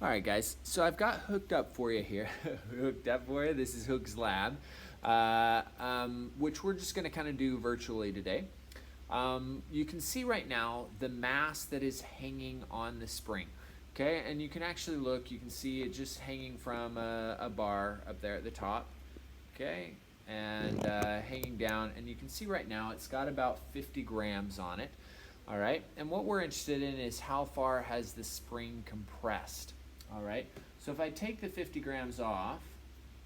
All right, guys, so I've got hooked up for you here. Hooked up for you. This is Hooke's lab, which we're just going to kind of do virtually today. You can see right now the mass that is hanging on the spring. Okay, and you can actually look, you can see it just hanging from a bar up there at the top. Okay, and hanging down, and you can see right now it's got about 50 grams on it. All right, and what we're interested in is how far has the spring compressed. All right, so if I take the 50 grams off,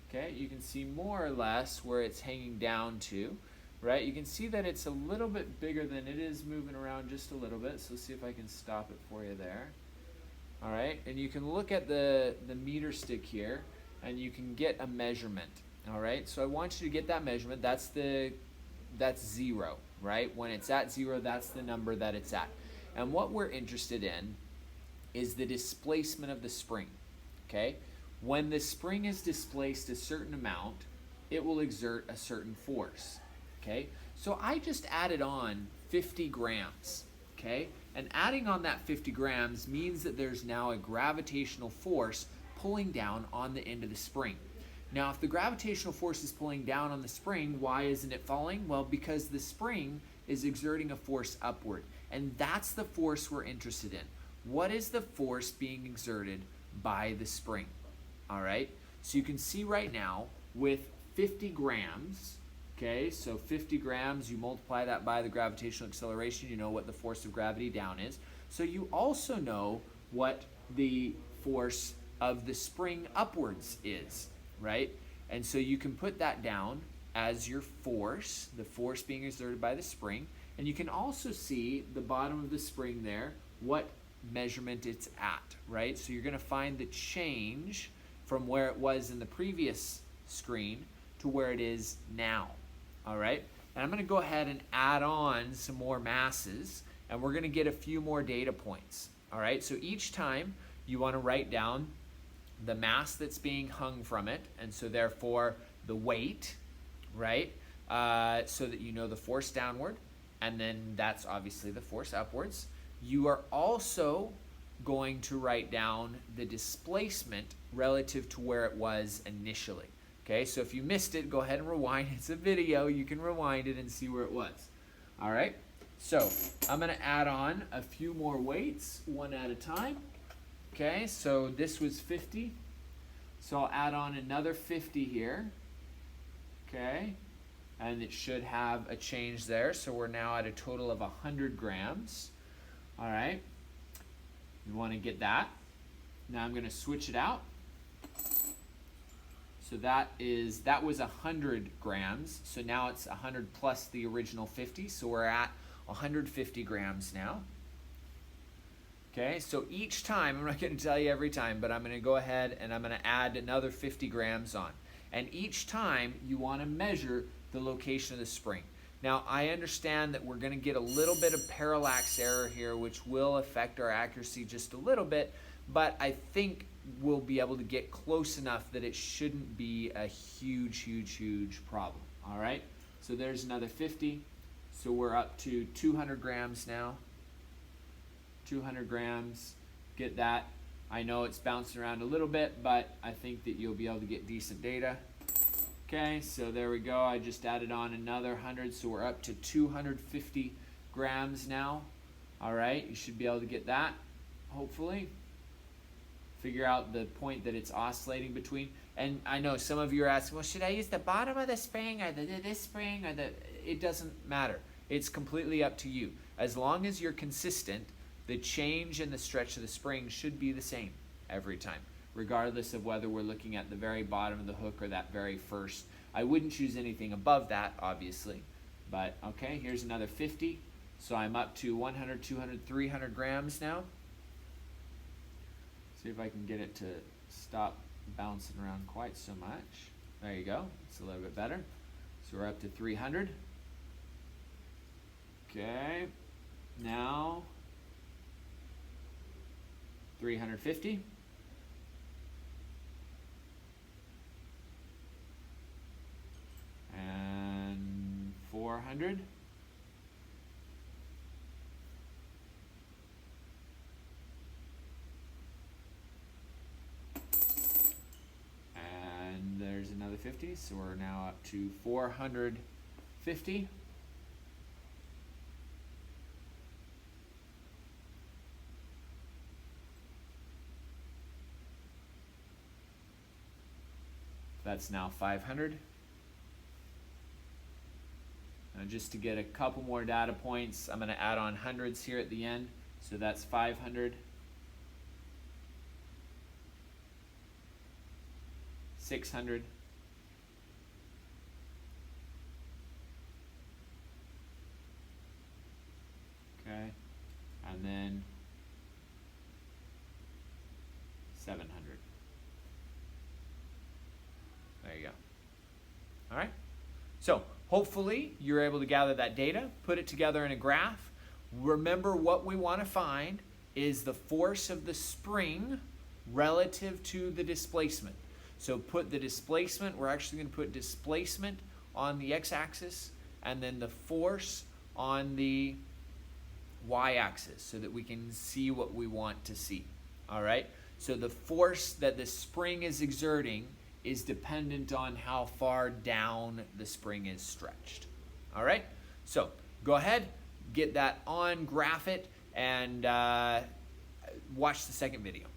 okay, you can see more or less where it's hanging down to, right? You can see that it's a little bit bigger than it is moving around just a little bit. So see if I can stop it for you there. All right, and you can look at the meter stick here and you can get a measurement. All right, so I want you to get that measurement. That's 0, right? When it's at 0, that's the number that it's at. And what we're interested in is the displacement of the spring, okay? When the spring is displaced a certain amount, it will exert a certain force, okay? So I just added on 50 grams, okay? And adding on that 50 grams means that there's now a gravitational force pulling down on the end of the spring. Now, if the gravitational force is pulling down on the spring, why isn't it falling? Well, because the spring is exerting a force upward, and that's the force we're interested in. What is the force being exerted by the spring? All right, so you can see right now with 50 grams, okay, so 50 grams, you multiply that by the gravitational acceleration, you know what the force of gravity down is. So you also know what the force of the spring upwards is, right? And so you can put that down as your force, the force being exerted by the spring, and you can also see the bottom of the spring there, what measurement it's at, right? So you're going to find the change from where it was in the previous screen to where it is now. All right, and I'm going to go ahead and add on some more masses, and we're going to get a few more data points. All right, so each time you want to write down the mass that's being hung from it, and so therefore the weight, right? So that you know the force downward, and then that's obviously the force upwards. You are also going to write down the displacement relative to where it was initially. Okay, so if you missed it, go ahead and rewind. It's a video. You can rewind it and see where it was. All right, so I'm going to add on a few more weights, one at a time. Okay, so this was 50. So I'll add on another 50 here. Okay, and it should have a change there. So we're now at a total of 100 grams. All right, you want to get that. Now I'm going to switch it out. So that was 100 grams. So now it's 100 plus the original 50. So we're at 150 grams now. Okay, so each time, I'm not going to tell you every time, but I'm going to go ahead and I'm going to add another 50 grams on. And each time you want to measure the location of the spring. Now, I understand that we're going to get a little bit of parallax error here, which will affect our accuracy just a little bit, but I think we'll be able to get close enough that it shouldn't be a huge problem. All right, so there's another 50. So we're up to 200 grams now. 200 grams, get that. I know it's bouncing around a little bit, but I think that you'll be able to get decent data. Okay, so there we go. I just added on another 100, so we're up to 250 grams now. All right, you should be able to get that, hopefully. Figure out the point that it's oscillating between. And I know some of you are asking, well, should I use the bottom of the spring or this spring or it doesn't matter. It's completely up to you. As long as you're consistent, the change in the stretch of the spring should be the same every time, regardless of whether we're looking at the very bottom of the hook or that very first. I wouldn't choose anything above that, obviously. But, okay, here's another 50. So I'm up to 100, 200, 300 grams now. See if I can get it to stop bouncing around quite so much. There you go. It's a little bit better. So we're up to 300. Okay. Now 350. And 400. 450, so we're now up to 450. That's now 500. Now just to get a couple more data points, I'm going to add on hundreds here at the end. So that's 500, 600, okay, and then 700. There you go. All right. So hopefully you're able to gather that data, put it together in a graph. Remember, what we want to find is the force of the spring relative to the displacement. So put the displacement, we're actually going to put displacement on the x-axis and then the force on the y-axis so that we can see what we want to see. All right? So the force that the spring is exerting is dependent on how far down the spring is stretched. All right? So go ahead, get that on, graph it, and watch the second video.